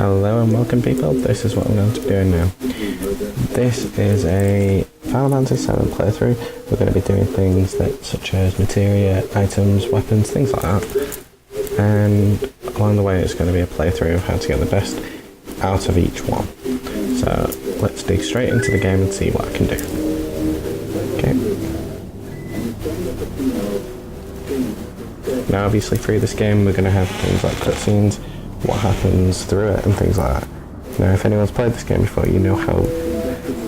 Hello and welcome people, this is what I'm going to be doing now. This is a Final Fantasy VII playthrough. We're going to be doing things such as materia, items, weapons, things like that. And along the way it's going to be a playthrough of how to get the best out of each one. So let's dig straight into the game and see what I can do. Okay. Now obviously through this game we're going to have things like cutscenes, what happens through it and things like that. Now if anyone's played this game before, you know how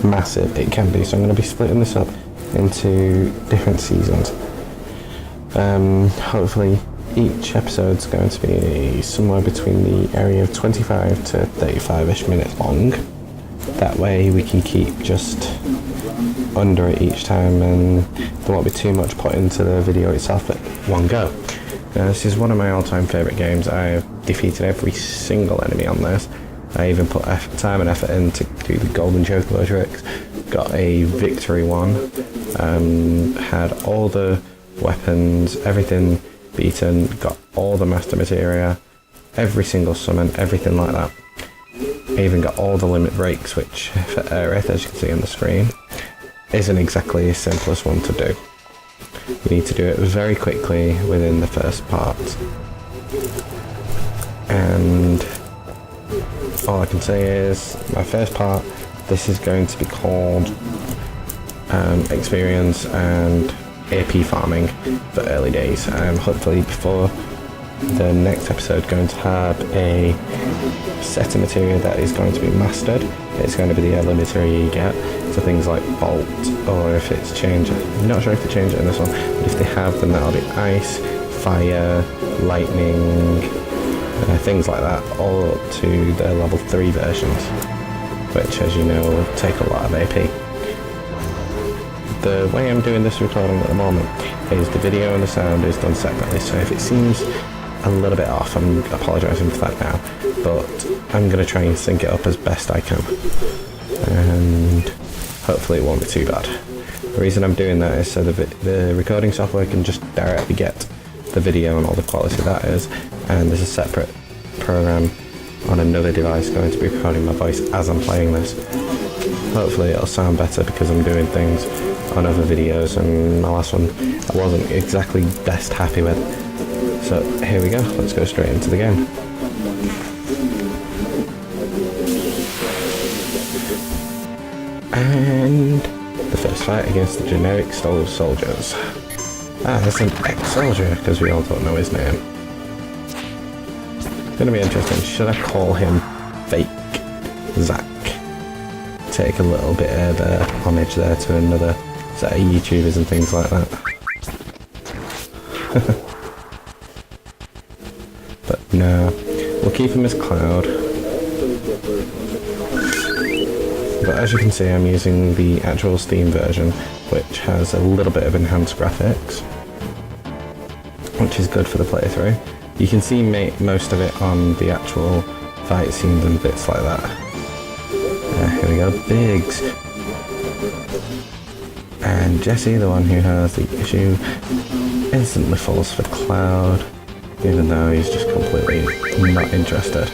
massive it can be, so I'm going to be splitting this up into different seasons. Hopefully each episode's going to be somewhere between the area of 25 to 35ish minutes long. That way we can keep just under it each time and there won't be too much put into the video itself at one go. Now this is one of my all-time favourite games. I've defeated every single enemy on this. I even put time and effort in to do the golden chocobo tricks. Got a victory one. Had all the weapons, everything beaten. Got all the master materia, every single summon, everything like that. I even got all the limit breaks, which for Aerith, as you can see on the screen, isn't exactly the simplest one to do. You need to do it very quickly within the first part. And all I can say is, my first part, this is going to be called experience and AP farming for early days. Hopefully before the next episode going to have a set of materia that is going to be mastered. It's going to be the early materia you get, so things like bolt, or if it's changed, I'm not sure if they change it in this one, but if they have, then that'll be ice, fire, lightning, things like that, all up to the level 3 versions, which as you know will take a lot of AP. The way I'm doing this recording at the moment is the video and the sound is done separately, so if it seems a little bit off, I'm apologising for that now, but I'm going to try and sync it up as best I can, and hopefully it won't be too bad. The reason I'm doing that is so the recording software can just directly get the video and all the quality that is, and there's a separate program on another device going to be recording my voice as I'm playing this. Hopefully it'll sound better because I'm doing things on other videos, and my last one I wasn't exactly best happy with. So here we go, let's go straight into the game. And the first fight against the generic Stole soldiers. That's an ex-soldier, because we all don't know his name. It's going to be interesting. Should I call him Fake Zack? Take a little bit of homage there to another set of YouTubers and things like that. But no, we'll keep him as Cloud. But as you can see, I'm using the actual Steam version, which has a little bit of enhanced graphics, which is good for the playthrough. You can see most of it on the actual fight scenes and bits like that. Here we go, Biggs. And Jesse, the one who has the issue, instantly falls for Cloud, even though he's just completely not interested.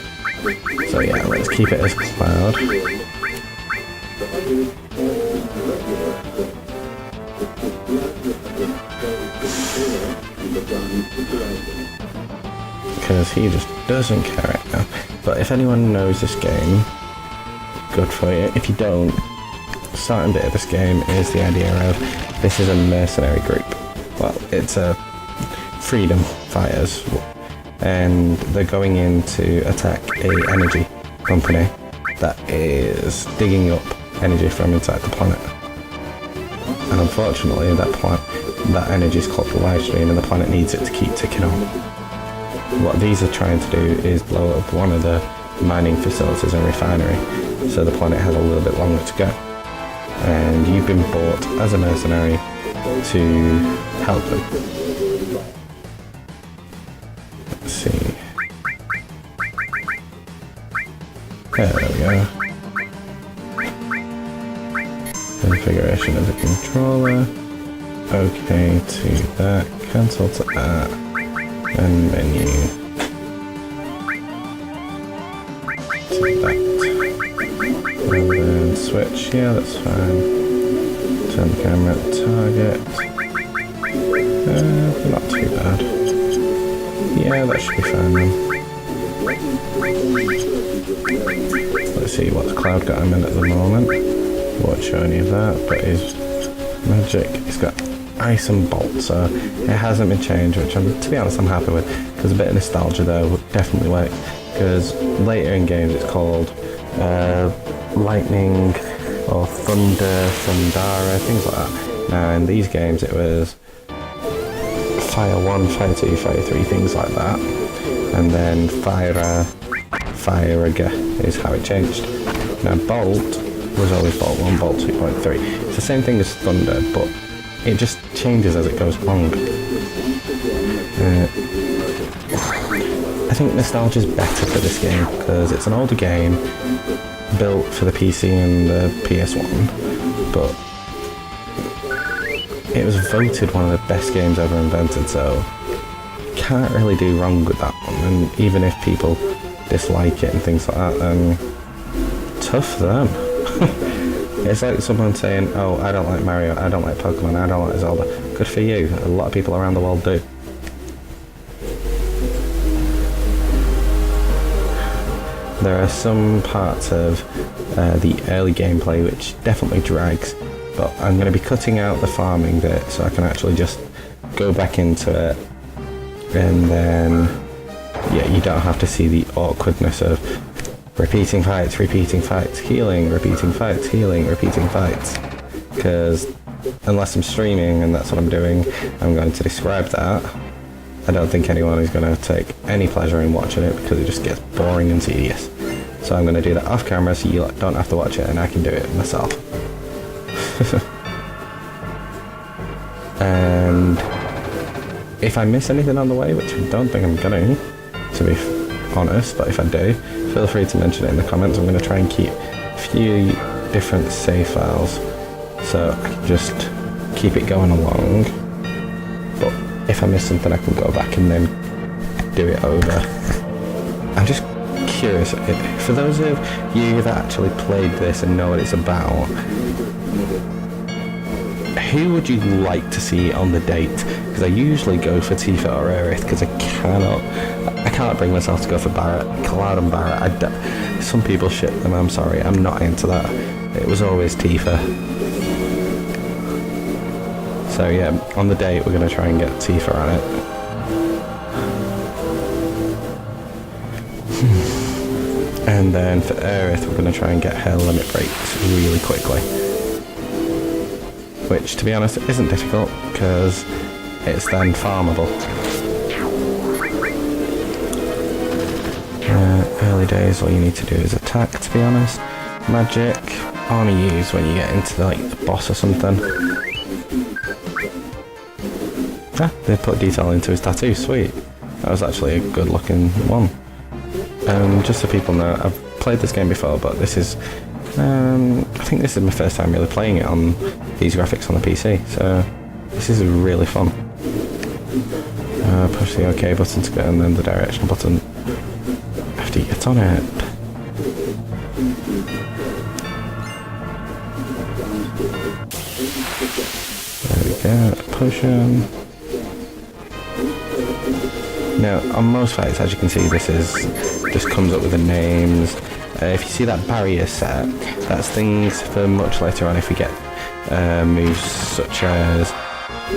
So yeah, let's keep it as Cloud. Because he just doesn't care right now. But if anyone knows this game, good for you. If you don't, the starting bit of this game is the idea of this is a mercenary group. Well, it's a freedom fighters, and they're going in to attack a energy company that is digging up energy from inside the planet. And unfortunately that energy is called the live stream, and the planet needs it to keep ticking on. What these are trying to do is blow up one of the mining facilities and refinery, so the planet has a little bit longer to go. And you've been bought as a mercenary to help them. Let's see. There we go. Configuration of the controller. Okay to that. Cancel to that. And menu. And then switch, yeah, that's fine. Turn the camera target. Not too bad. Yeah, that should be fine then. Let's see what the cloud got him in at the moment. Won't show any of that, but his magic, he's got ice and bolt, so it hasn't been changed, which to be honest I'm happy with, because a bit of nostalgia there would definitely work, because later in games it's called lightning or thunder, thundara, things like that. Now in these games it was fire 1, fire 2, fire 3, things like that, and then fire is how it changed. Now bolt was always bolt 1, bolt 2.3. It's the same thing as thunder, but it just changes as it goes along. I think nostalgia is better for this game because it's an older game built for the PC and the PS1, but it was voted one of the best games ever invented, so you can't really do wrong with that one. And even if people dislike it and things like that, then tough for them. It's like someone saying, oh, I don't like Mario, I don't like Pokemon, I don't like Zelda. Good for you, a lot of people around the world do. There are some parts of the early gameplay which definitely drags, but I'm going to be cutting out the farming bit so I can actually just go back into it, and then yeah, you don't have to see the awkwardness of repeating fights, healing, repeating fights, because unless I'm streaming and that's what I'm doing, I'm going to describe that. I don't think anyone is going to take any pleasure in watching it because it just gets boring and tedious. So I'm going to do that off camera so you don't have to watch it and I can do it myself. And if I miss anything on the way, which I don't think I'm going to be honest, but if I do, feel free to mention it in the comments. I'm going to try and keep a few different save files so I can just keep it going along. But if I miss something, I can go back and then do it over. I'm just curious, for those of you that actually played this and know what it's about, who would you like to see on the date? Because I usually go for Tifa or Aerith because I can't bring myself to go for Barret, Cloud and Barret. Some people ship them, I'm sorry, I'm not into that. It was always Tifa. So yeah, on the date we're going to try and get Tifa on it. And then for Aerith we're going to try and get her limit breaks really quickly. Which, to be honest, isn't difficult because it's then farmable. Early days, all you need to do is attack, to be honest. Magic, only use when you get into the boss or something. Ah, they put detail into his tattoo, sweet. That was actually a good looking one. Just so people know, I've played this game before, but this is, I think this is my first time really playing it on these graphics on the PC, so this is really fun. Push the OK button to go, and then the direction button after you get on it. There we go, potion. Now, on most fights, as you can see, this just comes up with the names. If you see that barrier set, that's things for much later on if we get moves such as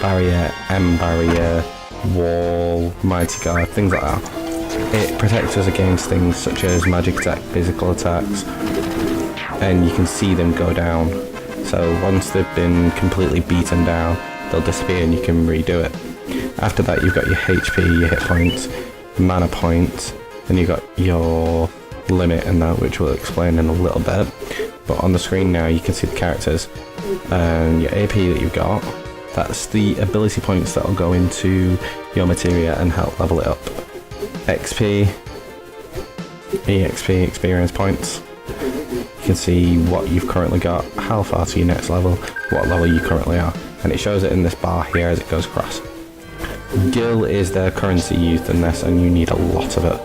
barrier, M-barrier, wall, mighty guard, things like that. It protects us against things such as magic attack, physical attacks, and you can see them go down. So once they've been completely beaten down, they'll disappear and you can redo it. After that you've got your HP, your hit points, mana points, and you've got your limit and that, which we'll explain in a little bit. But on the screen now you can see the characters and your AP that you've got. That's the ability points that will go into your materia and help level it up. XP, EXP, experience points. You can see what you've currently got, how far to your next level, what level you currently are, and it shows it in this bar here as it goes across. Gil is the currency used in this, and you need a lot of it.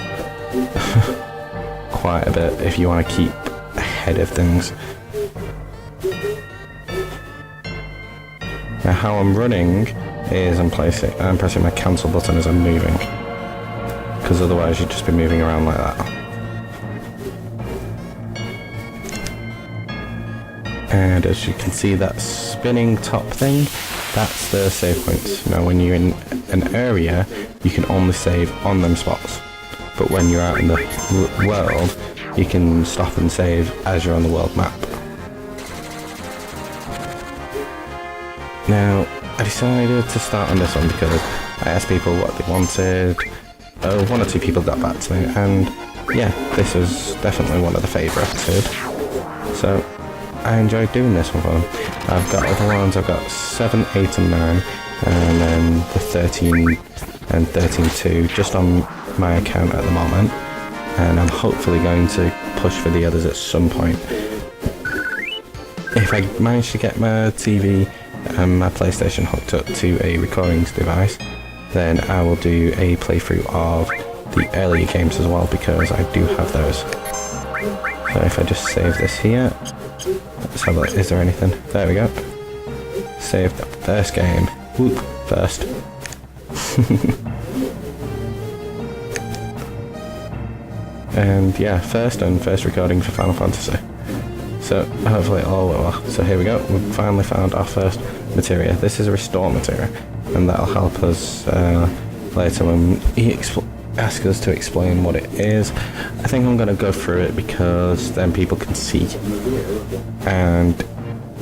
quite a bit if you want to keep ahead of things. Now how I'm running is I'm pressing my cancel button as I'm moving, because otherwise you'd just be moving around like that. And as you can see, that spinning top thing, that's the save points. Now when you're in an area, you can only save on them spots. But when you're out in the world, you can stop and save as you're on the world map. Now, I decided to start on this one because I asked people what they wanted. One or two people got back to me, and yeah, this was definitely one of the favourites. So I enjoyed doing this one for them. I've got other ones, I've got 7, 8 and 9, and then the 13 and 13-2 just on my account at the moment, and I'm hopefully going to push for the others at some point. If I manage to get my TV and my PlayStation hooked up to a recordings device, then I will do a playthrough of the earlier games as well, because I do have those. So if I just save this here, let's have a look, is there anything? There we go. Save the first game. Whoop, first. And yeah, first recording for Final Fantasy. So hopefully it all went well. So here we go, we've finally found our first materia. This is a restore materia, and that'll help us later when he asks us to explain what it is. I think I'm going to go through it because then people can see. And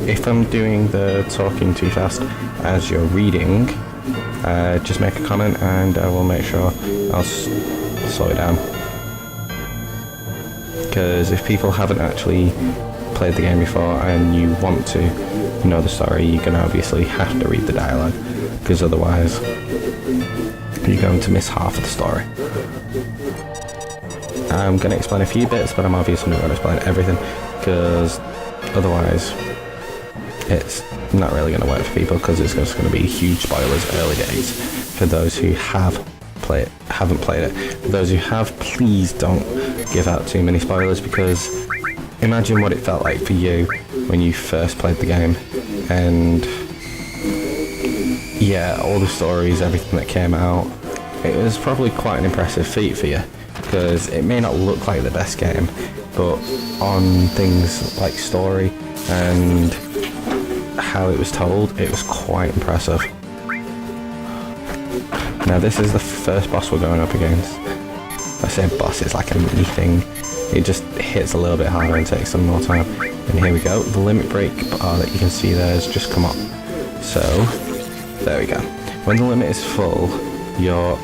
if I'm doing the talking too fast as you're reading, just make a comment and I will make sure I'll slow it down. Because if people haven't actually played the game before and you want to know the story, you're going to obviously have to read the dialogue, because otherwise you're going to miss half of the story. I'm going to explain a few bits, but I'm obviously not going to explain everything, because otherwise it's not really going to work for people, because it's just going to be huge spoilers early days for those who haven't played it. For those who have, please don't give out too many spoilers, because imagine what it felt like for you when you first played the game, and yeah, all the stories, everything that came out, it was probably quite an impressive feat for you, because it may not look like the best game, but on things like story and how it was told, it was quite impressive. Now this is the first boss we're going up against. I say boss, it's like a mini thing. It just hits a little bit harder and takes some more time. And here we go, the limit break bar that you can see there has just come up. So, there we go. When the limit is full, your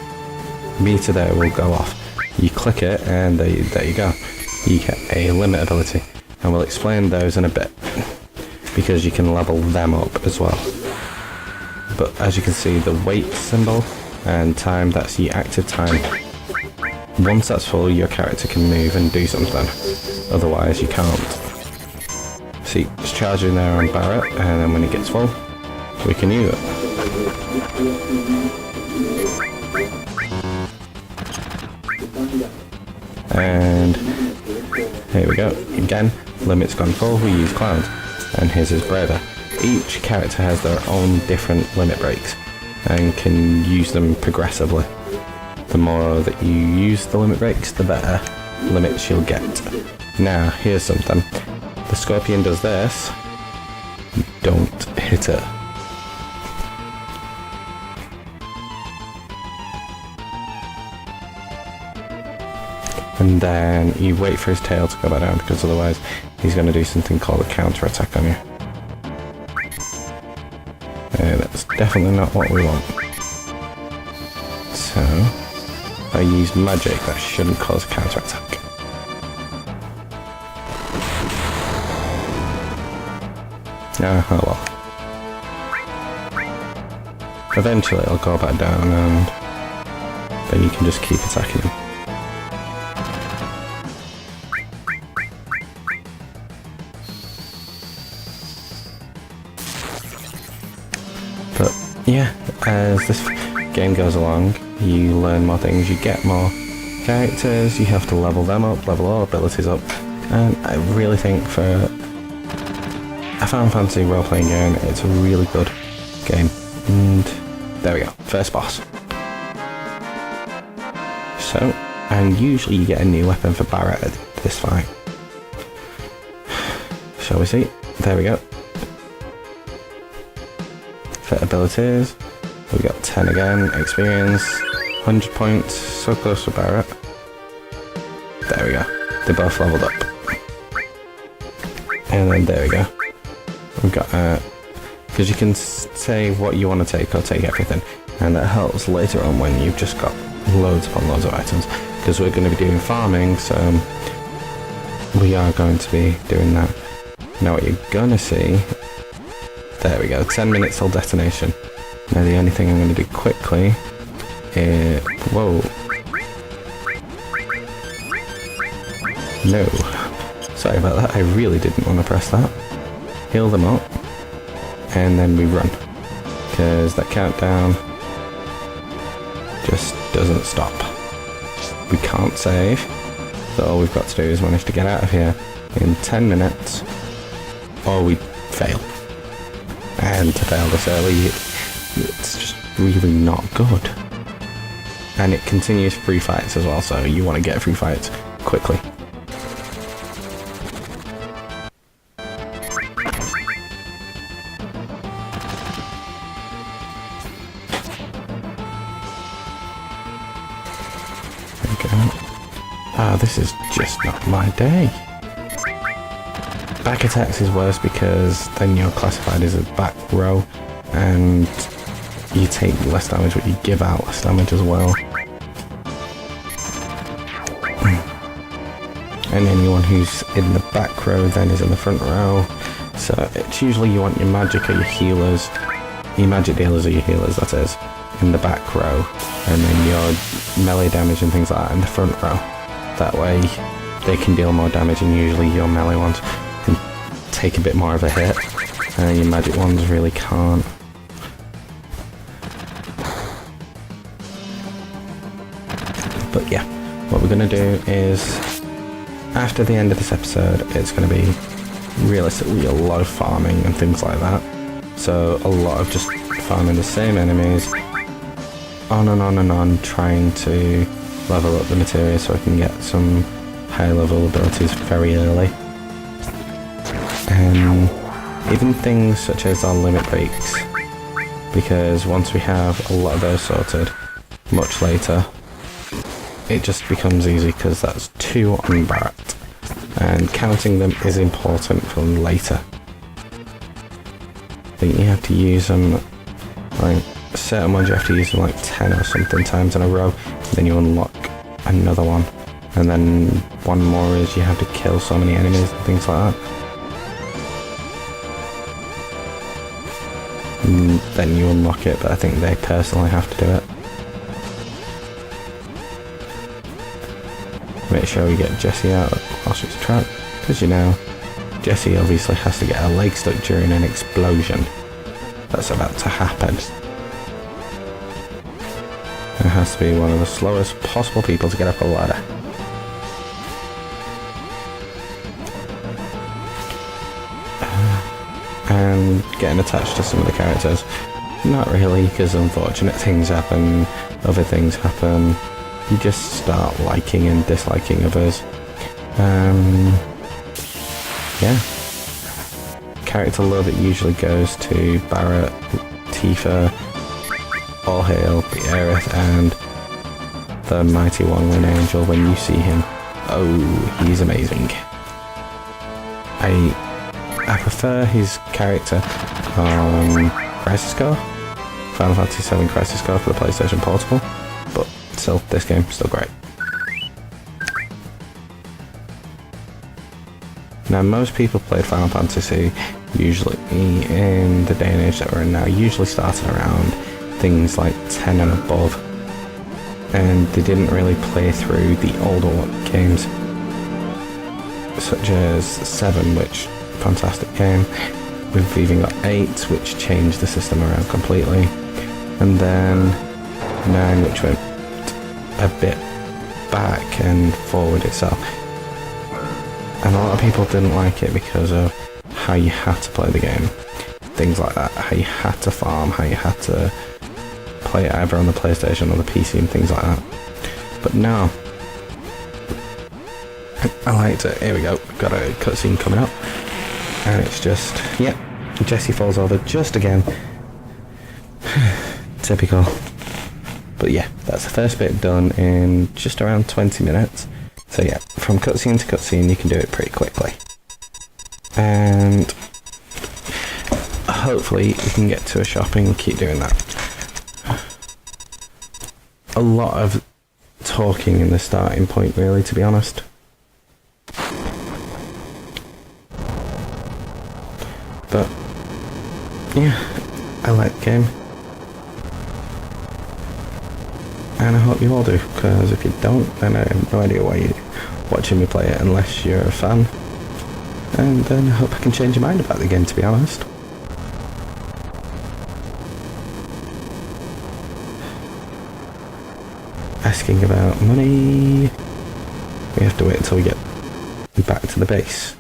meter there will go off. You click it and there you go. You get a limit ability. And we'll explain those in a bit, because you can level them up as well. But as you can see, the wait symbol and time, that's the active time. Once that's full, your character can move and do something. Otherwise, you can't. See, it's charging there on Barret, and then when it gets full, we can use it. And here we go. Again, limit's gone full, we use Cloud. And here's his Braver. Each character has their own different limit breaks and can use them progressively. The more that you use the limit breaks, the better limits you'll get. Now, here's something. The Scorpion does this. You don't hit it. And then you wait for his tail to go back down, because otherwise he's going to do something called a counter attack on you. That's definitely not what we want. So, if I use magic, that shouldn't cause a counter attack. Oh well. Eventually it'll go back down, and then you can just keep attacking him. But yeah, as this game goes along, you learn more things, you get more characters, you have to level them up, level all abilities up, and I really think for a Final Fantasy role-playing game, it's a really good game. And there we go, first boss. So, and usually you get a new weapon for Barret at this fight. Shall we see? There we go. For abilities, we got 10 again, experience, 100 points, so close to Barret. There we go, they both leveled up. And then there we go. We've got, because you can say what you want to take or take everything. And that helps later on when you've just got loads upon loads of items. Because we're going to be doing farming, so we are going to be doing that. Now what you're going to see, there we go, 10 minutes till detonation. Now the only thing I'm going to do quickly is, whoa. No. Sorry about that, I really didn't want to press that. Heal them up, and then we run. Because that countdown just doesn't stop. We can't save, so all we've got to do is manage to get out of here in 10 minutes, or we fail. And to fail this early, it's just really not good. And it continues free fights as well, so you want to get free fights quickly. This is just not my day. Back attacks is worse because then you're classified as a back row and you take less damage but you give out less damage as well. And anyone who's in the back row then is in the front row. So it's usually you want your magic or your healers, your magic dealers or your healers that is, in the back row, and then your melee damage and things like that in the front row. That way they can deal more damage and usually your melee ones can take a bit more of a hit and your magic ones really can't. But yeah, what we're going to do is after the end of this episode it's going to be realistically a lot of farming and things like that. So a lot of just farming the same enemies on and on and on, trying to level up the materia so I can get some high level abilities very early. And even things such as our limit breaks, because once we have a lot of those sorted much later, it just becomes easy because that's 2 on Barret, and counting them is important for later. I think you have to use them, like certain ones you have to use them like 10 or something times in a row, then you unlock another one, and then one more is you have to kill so many enemies and things like that. And then you unlock it, but I think they personally have to do it. Make sure we get Jessie out whilst it's trapped, because you know, Jessie obviously has to get her leg stuck during an explosion that's about to happen. It has to be one of the slowest possible people to get up a ladder. And getting attached to some of the characters, not really, because unfortunate things happen, other things happen, you just start liking and disliking others. Yeah. Character love, it usually goes to Barret, Tifa, All Hail, Aerith, and the Mighty One Wind Angel when you see him. Oh, he's amazing. I prefer his character on Crisis Core, Final Fantasy VII Crisis Core for the PlayStation Portable, but still, this game, still great. Now, most people played Final Fantasy, usually in the day and age that we're in now, usually started around things like 10 and above, and they didn't really play through the older games, such as 7, which fantastic game. We've even got 8, which changed the system around completely, and then 9, which went a bit back and forward itself. And a lot of people didn't like it because of how you had to play the game. Things like that, how you had to farm, how you had to play it either on the PlayStation or the PC and things like that. But no, I liked it. Here we go, got a cutscene coming up. And it's just, yeah, Jesse falls over just again. Typical. But yeah, that's the first bit done in just around 20 minutes. So yeah, from cutscene to cutscene you can do it pretty quickly. And hopefully we can get to a shopping and keep doing that. A lot of talking in the starting point really, to be honest. But yeah, I like the game. And I hope you all do, because if you don't, then I have no idea why you're watching me play it unless you're a fan. And then I hope I can change your mind about the game, to be honest. Asking about money. We have to wait until we get back to the base.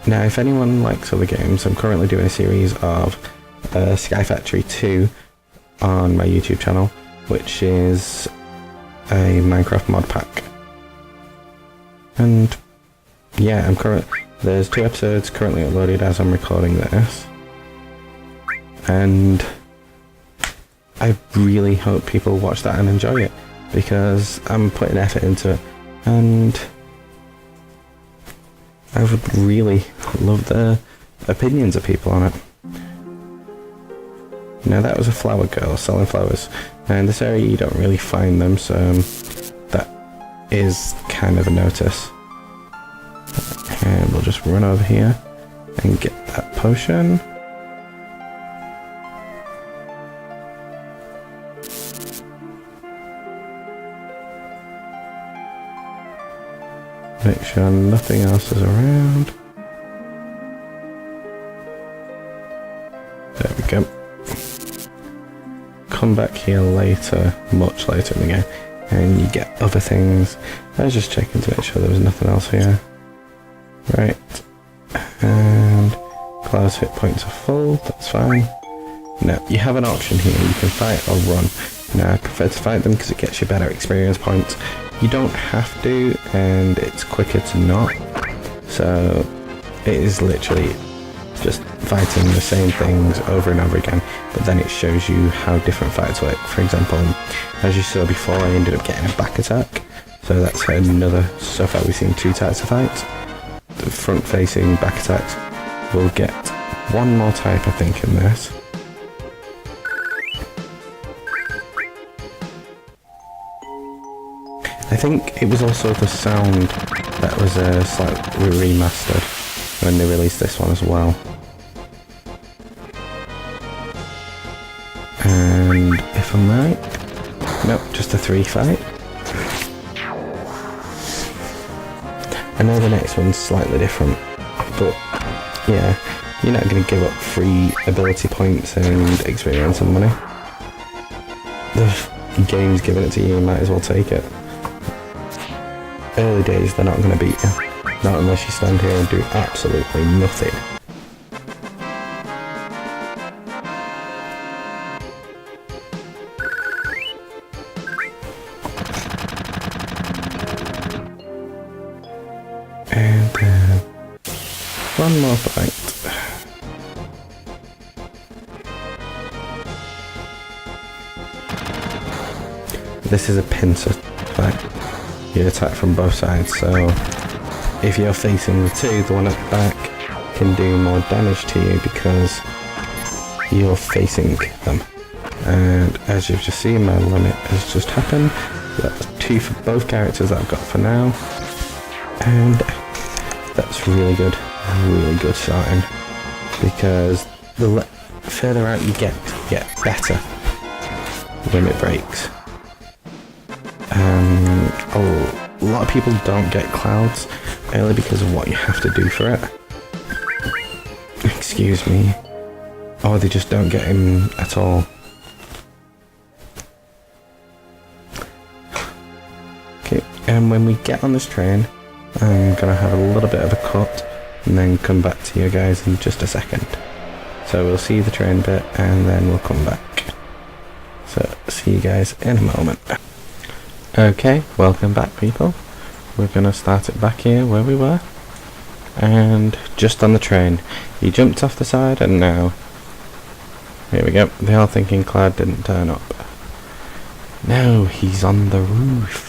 Now, if anyone likes other games, I'm currently doing a series of Sky Factory 2 on my YouTube channel, which is a Minecraft mod pack. And yeah, there's 2 episodes currently uploaded as I'm recording this. And I really hope people watch that and enjoy it, because I'm putting effort into it, and I would really love the opinions of people on it. Now that was a flower girl selling flowers. Now in this area you don't really find them, so that is kind of a notice. And we'll just run over here and get that potion. Make sure nothing else is around. There we go. Come back here later, much later in the game, and you get other things. I was just checking to make sure there was nothing else here. Right. And Cloud's hit points are full, that's fine. Now, you have an option here, you can fight or run. Now, I prefer to fight them because it gets you better experience points. You don't have to, and it's quicker to not. So, it is literally just fighting the same things over and over again, but then it shows you how different fights work. For example, as you saw before, I ended up getting a back attack. So that's another, so far we've seen 2 types of fights. The front facing back attacks. We'll get one more type, I think, in this. I think it was also the sound that was slightly remastered when they released this one as well. And if I'm right, nope, just a 3 fight. I know the next one's slightly different, but yeah, you're not going to give up free ability points and experience and money. The game's giving it to you, you might as well take it. Early days, they're not going to beat you. Not unless you stand here and do absolutely nothing. And then one more fight. This is a pincer fight. You attack from both sides, so if you're facing the 2, the one at the back can do more damage to you because you're facing them. And as you've just seen, my limit has just happened. That's 2 for both characters that I've got for now. And that's really good starting, because the further out you get better limit breaks. A lot of people don't get clouds early because of what you have to do for it. Excuse me. Or they just don't get him at all. And when we get on this train, I'm gonna have a little bit of a cut and then come back to you guys in just a second. So we'll see the train bit and then we'll come back. So see you guys in a moment. Okay, welcome back people. We're gonna start it back here where we were. And just on the train, he jumped off the side and now, here we go. They are thinking Cloud didn't turn up. No, he's on the roof.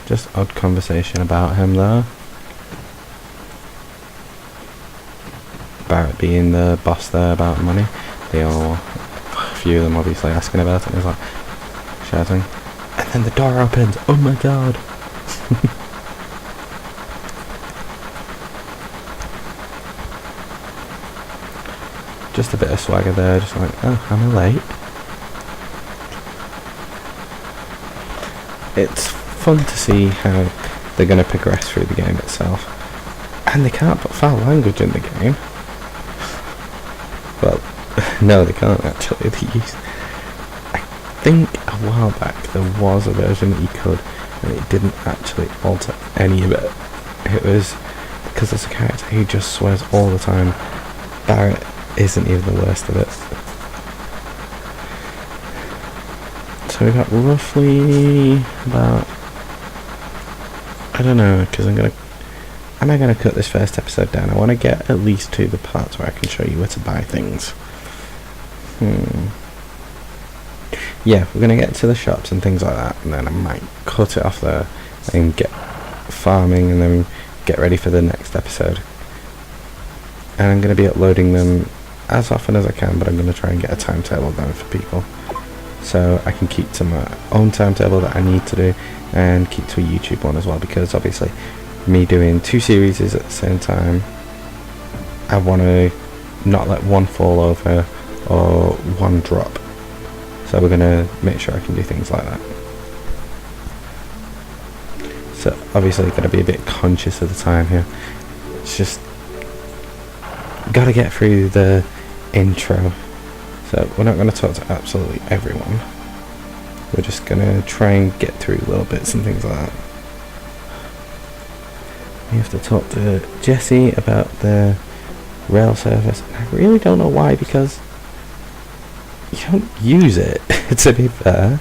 Just odd conversation about him though. Barrett being the boss there about money. They all, a few of them obviously asking about it. He's like shouting. And then the door opens. Oh my god. Just a bit of swagger there. Just like, oh, am I late? It's fun to see how they're going to progress through the game itself. And they can't put foul language in the game. Well, no they can't actually. I think a while back there was a version that you could, and it didn't actually alter any of it. It was because there's a character who just swears all the time. Barrett isn't even the worst of it. So we got roughly about, I don't know, because am I gonna cut this first episode down? I want to get at least to the parts where I can show you where to buy things. Yeah, we're gonna get to the shops and things like that, and then I might cut it off there and get farming, and then get ready for the next episode. And I'm gonna be uploading them as often as I can, but I'm gonna try and get a timetable down for people, so I can keep to my own timetable that I need to do, and keep to a YouTube one as well, because obviously me doing 2 series at the same time, I want to not let one fall over or one drop, so we're going to make sure I can do things like that. So obviously going to be a bit conscious of the time here. It's just got to get through the intro, so we're not going to talk to absolutely everyone. We're just going to try and get through little bits and things like that. We have to talk to Jesse about the rail service. I really don't know why, because you don't use it, to be fair.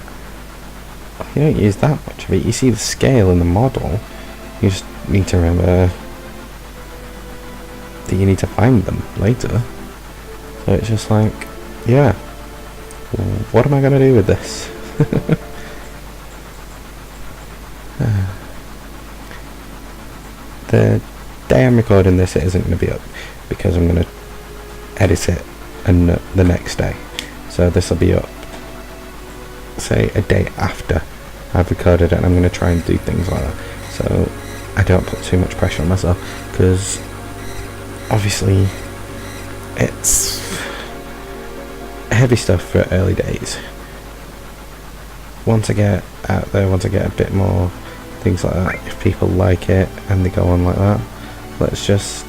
You don't use that much of it. You see the scale in the model. You just need to remember that you need to find them later. So it's just like, yeah, what am I going to do with this? The day I'm recording this, it isn't going to be up because I'm going to edit it and the next day. So this will be up, say, a day after I've recorded it, and I'm going to try and do things like that, so I don't put too much pressure on myself, because obviously it's heavy stuff for early days. Once I get out there, once I get a bit more things like that, if people like it and they go on like that, let's just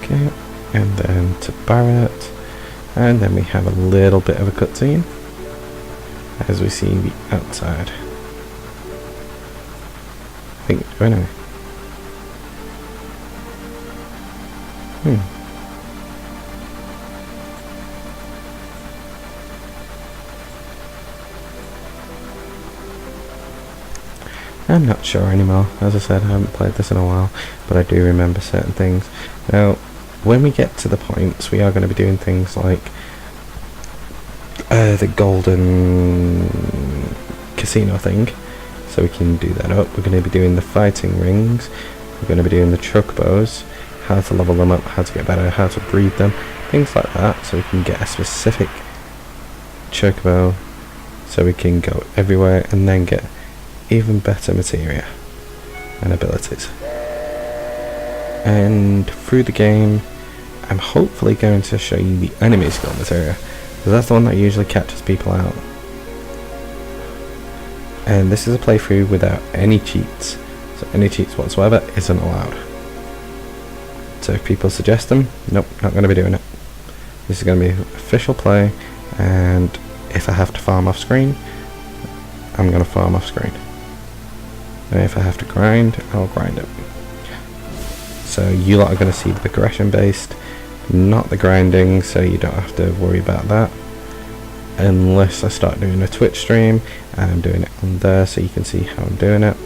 okay, and then to Barrett, and then we have a little bit of a cutscene as we see the outside. I think, anyway. I'm not sure anymore. As I said, I haven't played this in a while, but I do remember certain things. Now, when we get to the points, we are going to be doing things like the golden casino thing, so we can do that up. We're going to be doing the fighting rings, we're going to be doing the truck bows, how to level them up, how to get better, how to breed them, things like that, so we can get a specific chocobo, so we can go everywhere and then get even better materia. and abilities. And through the game, I'm hopefully going to show you the enemy skill materia, because that's the one that usually catches people out. And this is a playthrough without any cheats, so any cheats whatsoever isn't allowed. So if people suggest them, nope, not going to be doing it. This is going to be official play, and if I have to farm off screen, I'm going to farm off screen. And if I have to grind, I'll grind it. So you lot are going to see the progression based, not the grinding, so you don't have to worry about that. Unless I start doing a Twitch stream, and I'm doing it on there so you can see how I'm doing it.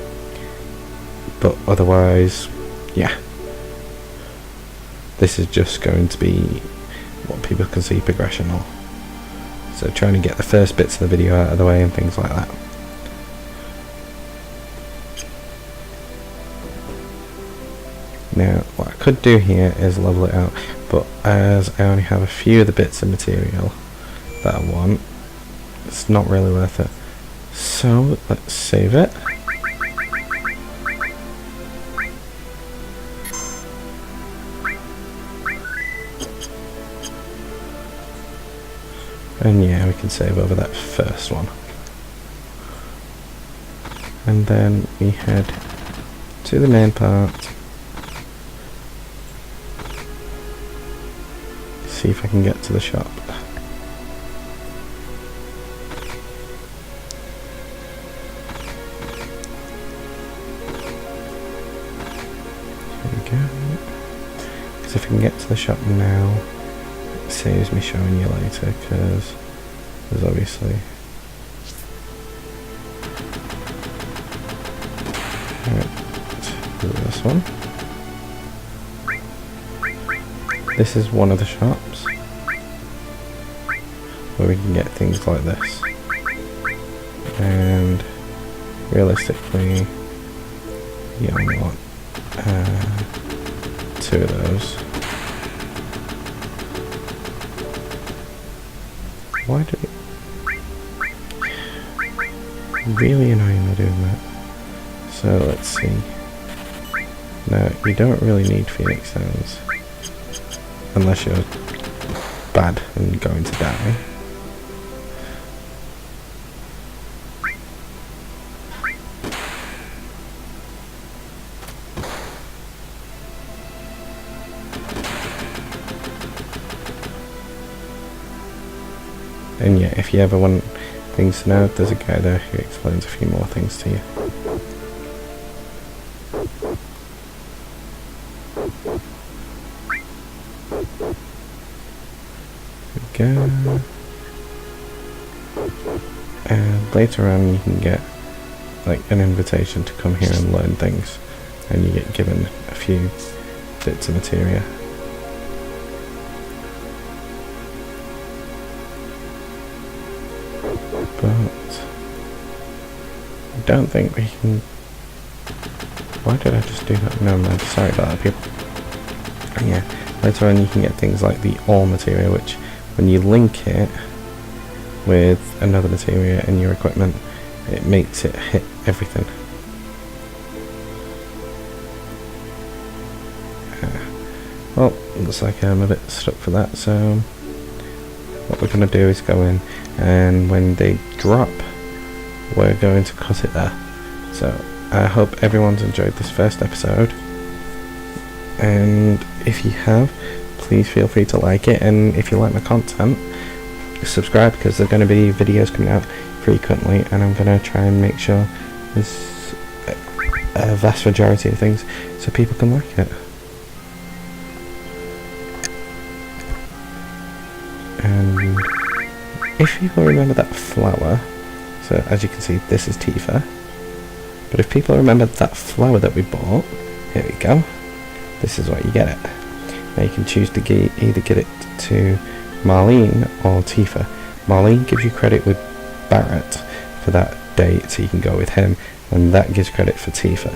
But otherwise, yeah. This is just going to be what people can see progression on. So trying to get the first bits of the video out of the way and things like that. Now what I could do here is level it out, but as I only have a few of the bits of material that I want, it's not really worth it. So let's save it. And yeah, we can save over that first one. And then we head to the main part. See if I can get to the shop. There we go. Because if I can get to the shop now, it saves me showing you later, because there's obviously... Alright, this one. This is one of the shops where we can get things like this. And realistically, you only want 2 of those. Why do it... Really annoying they're doing that. So let's see. No, you don't really need Phoenix Stones. Unless you're bad and going to die. And yeah, if you ever want things to know, there's a guy there who explains a few more things to you. There we go. And later on you can get like an invitation to come here and learn things, and you get given a few bits of materia. But I don't think we can... Why did I just do that? No, man, sorry about that, people. And yeah, later on you can get things like the ore materia, which when you link it with another materia in your equipment, it makes it hit everything. Well, looks like I'm a bit stuck for that, so what we're going to do is go in, and when they drop, we're going to cut it there. So I hope everyone's enjoyed this first episode, and if you have, please feel free to like it, and if you like my content, subscribe, because there are going to be videos coming out frequently, and I'm going to try and make sure there's a vast majority of things so people can like it. And if people remember that flower, so as you can see, this is Tifa, but if people remember that flower that we bought, here we go, this is what you get it. Now you can choose to either get it to Marlene or Tifa. Marlene gives you credit with Barret for that date, so you can go with him, and that gives credit for Tifa.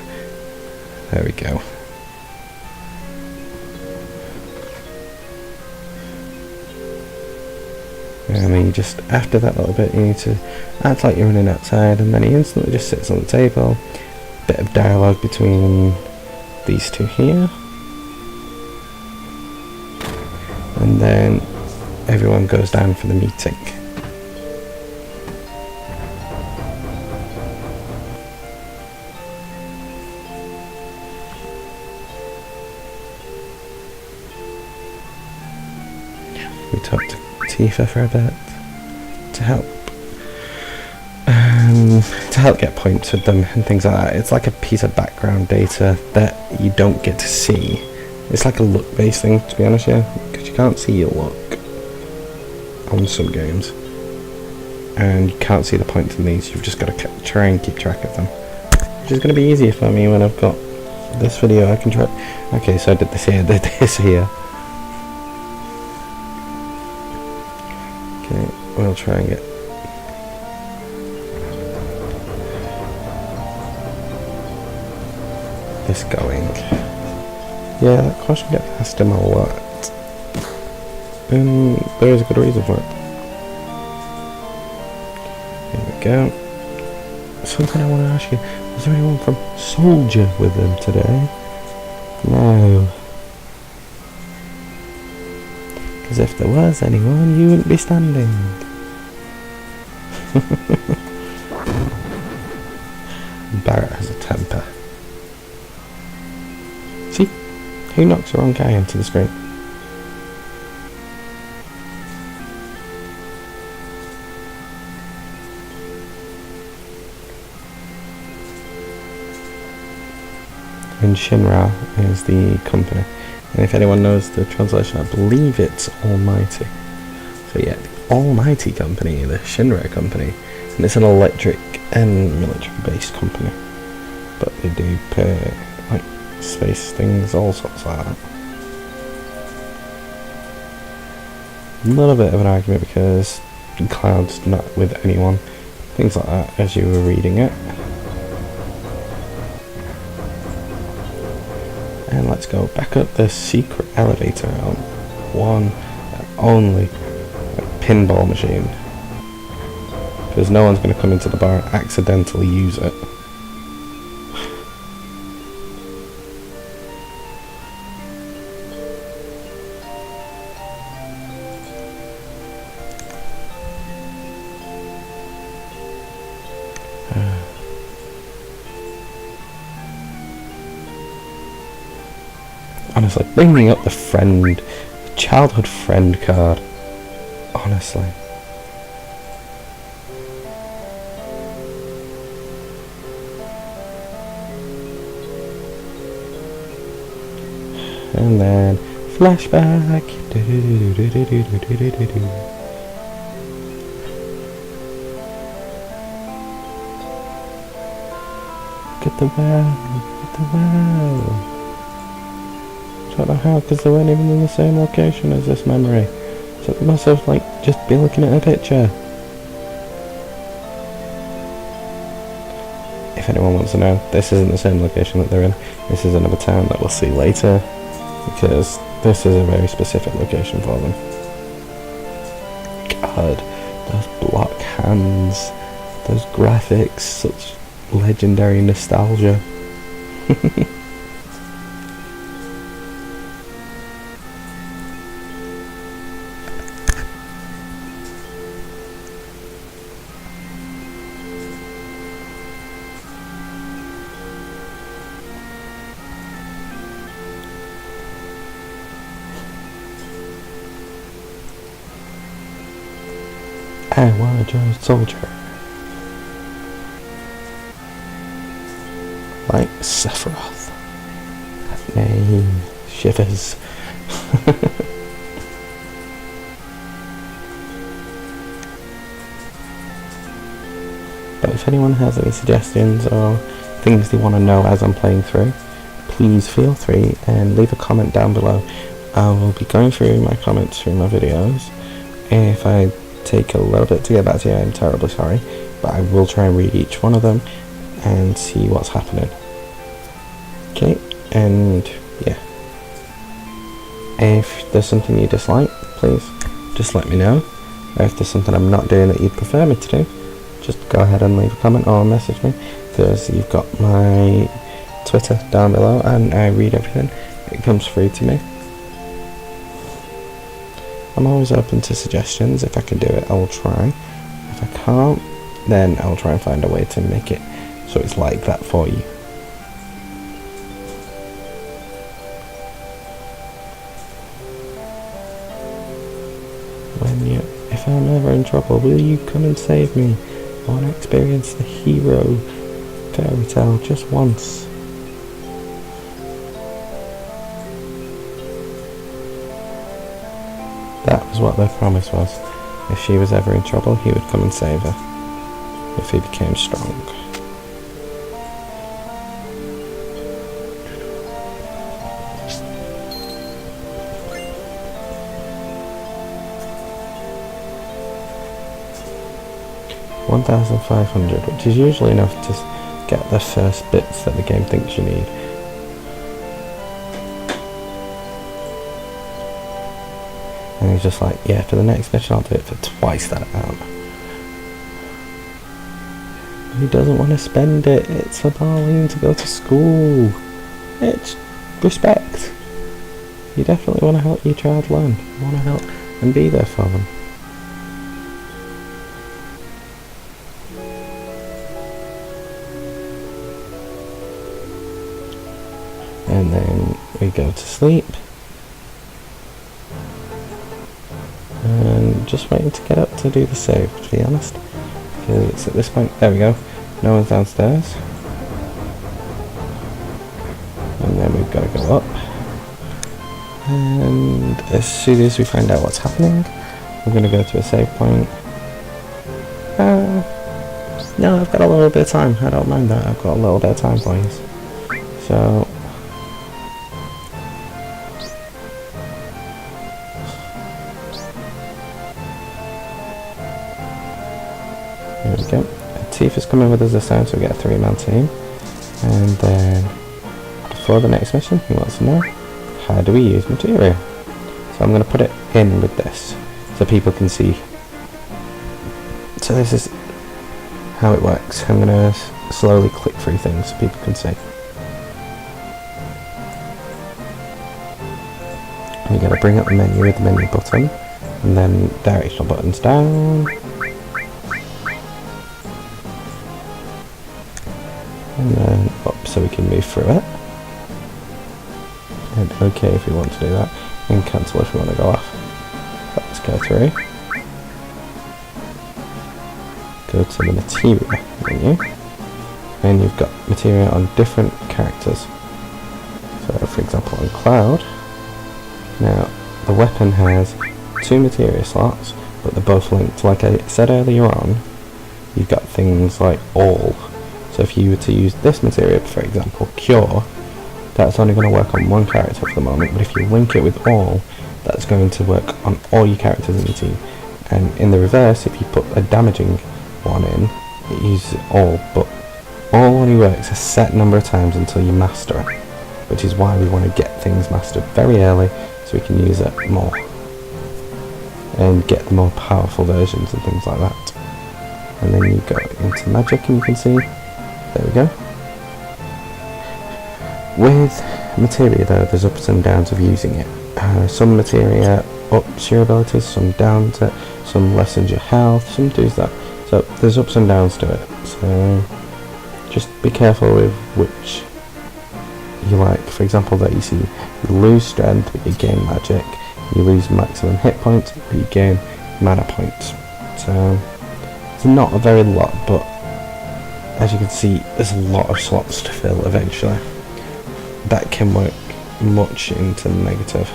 There we go. And then you just, after that little bit, you need to act like you're running outside, and then he instantly just sits on the table, bit of dialogue between these two here, and then everyone goes down for the meeting. We talked to Tifa for a bit to help get points with them and things like that. It's like a piece of background data that you don't get to see. It's like a look based thing, to be honest, yeah, because you can't see your look on some games, and you can't see the points in these. You've just got to try and keep track of them, which is going to be easier for me when I've got this video. I can try. Okay, so I did this here, did this here. Okay, we'll try and get this going. Yeah, that question gets asked him a lot, and there is a good reason for it. Here we go. Something I want to ask you: was there anyone from Soldier with them today? No. Because if there was anyone, you wouldn't be standing. Barrett has a temper. See? Who knocks the wrong guy into the screen? And Shinra is the company. And if anyone knows the translation, I believe it's Almighty. So yeah, the Almighty Company, the Shinra Company. And it's an electric and military based company. But they do pay, like, space things, all sorts like that. A little bit of an argument because Cloud's not with anyone. Things like that as you were reading it. And let's go back up the secret elevator on one and only pinball machine. Because no one's going to come into the bar and accidentally use it. Honestly, bringing up the childhood friend card. Honestly. And then flashback. Get the well. Get the well. Don't know how, because they weren't even in the same location as this memory. So they must have, like, just been looking at a picture. If anyone wants to know, this isn't the same location that they're in. This is another town that we'll see later, because this is a very specific location for them. God, those block hands, those graphics, such legendary nostalgia. I want to join Soldier. Like Sephiroth. That name shivers. But if anyone has any suggestions or things they want to know as I'm playing through, please feel free and leave a comment down below. I will be going through my comments through my videos. If I take a little bit to get back to you, I'm terribly sorry, but I will try and read each one of them and see what's happening. Okay, and yeah, if there's something you dislike, please just let me know. Or if there's something I'm not doing that you'd prefer me to do, just go ahead and leave a comment or message me. because you've got my Twitter down below and I read everything. It comes through to me. I'm always open to suggestions. If I can do it, I will try. If I can't, then I'll try and find a way to make it so it's like that for you. If I'm ever in trouble, will you come and save me? I want to experience the hero fairy tale just once. That was what their promise was. If she was ever in trouble, he would come and save her. If he became strong. $1,500, which is usually enough to get the first bits that the game thinks you need. And he's just like, yeah, for the next mission I'll do it for twice that amount. He doesn't want to spend it. It's for Marlene to go to school. It's respect. You definitely want to help your child learn. You want to help and be there for them. And then we go to sleep. And just waiting to get up to do the save, to be honest. Because it's at this point, there we go. No one's downstairs. And then we've got to go up. And as soon as we find out what's happening, we're going to go to a save point. No, I've got a little bit of time. I don't mind that. I've got a little bit of time, please. So there we go. Tifa's coming with us this time, so we get a 3-man team. And then before the next mission, he wants to know, how do we use materia? So I'm going to put it in with this so people can see. So this is how it works. I'm going to slowly click through things so people can see. You got to bring up the menu with the menu button, and then directional buttons down. And then up so we can move through it. And OK if we want to do that. And cancel if we want to go off. Let's go through. Go to the materia menu. And you've got materia on different characters. So for example on Cloud. Now the weapon has 2 materia slots, but they're both linked. Like I said earlier on, you've got things like all. So if you were to use this materia, for example, Cure, that's only going to work on one character for the moment, but if you link it with all, that's going to work on all your characters in the team. And in the reverse, if you put a damaging one in, it uses all, but all only works a set number of times until you master it, which is why we want to get things mastered very early so we can use it more and get the more powerful versions and things like that. And then you go into magic and you can see, there we go. With materia though, there's ups and downs of using it. Some materia ups your abilities, some downs it, some lessens your health, some does that. So there's ups and downs to it. So just be careful with which you like. For example, that you see you lose strength but you gain magic, you lose maximum hit points but you gain mana points. So it's not a very lot, but as you can see, there's a lot of slots to fill eventually. That can work much into the negative.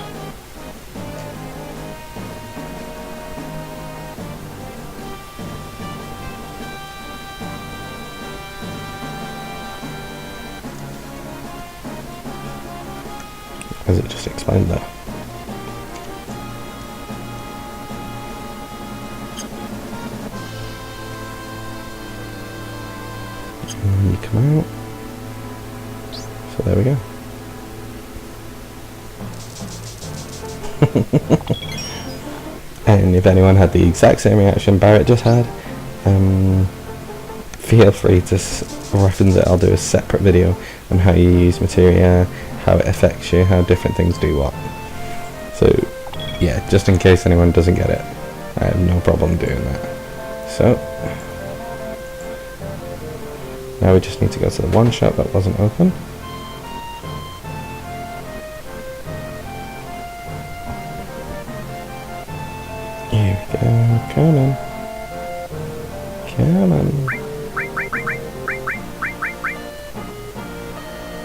As it just explained there. And you come out. So there we go. And if anyone had the exact same reaction Barrett just had, feel free to reference it. I'll do a separate video on how you use materia, how it affects you, how different things do what. So yeah, just in case anyone doesn't get it, I have no problem doing that. So now we just need to go to the one shop that wasn't open. Here we go, come on. Come on.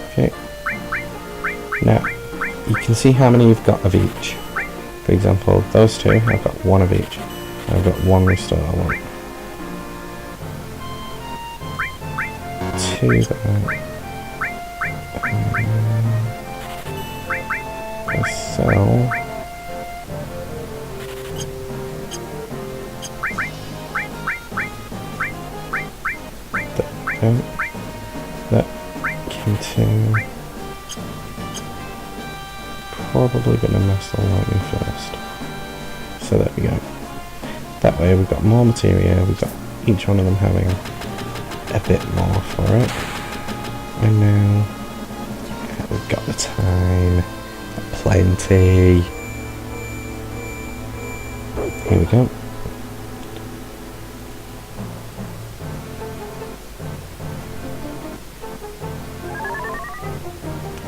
Okay. Now, you can see how many you've got of each. For example, those two, I've got one of each. I've got one restore one. Two that I sell. That continue. Probably gonna mess the lightning first. So there we go. That way we've got more materia, we've got each one of them having a bit more for it. And now we've got the time, plenty. Here we go.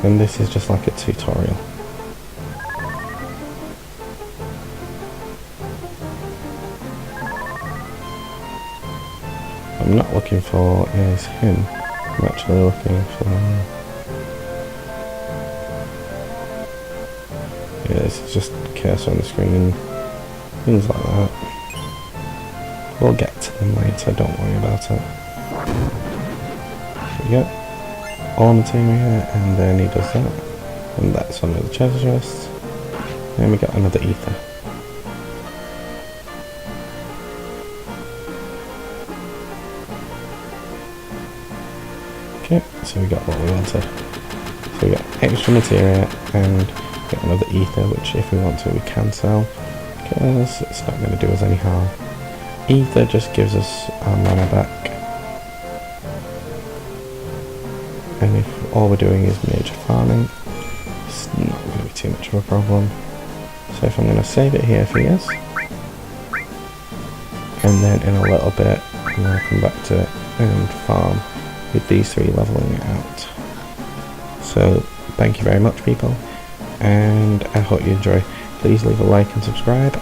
And this is just like a tutorial. I'm not looking for, yeah, it's him. I'm actually looking for... Yeah, this is just cursor on the screen and things like that. We'll get to them later, don't worry about it. There we go. All materia, and then he does that. And that's under the treasure chest. And we got another ether. Okay, so we got what we wanted. So we got extra materia and get another ether, which if we want to we can sell, because it's not going to do us any harm. Ether just gives us our mana back. And if all we're doing is major farming, it's not going to be too much of a problem. So if I'm going to save it here for years, and then in a little bit I'm going to come back to it and farm with these three, leveling it out. So thank you very much people, and I hope you enjoy. Please leave a like and subscribe.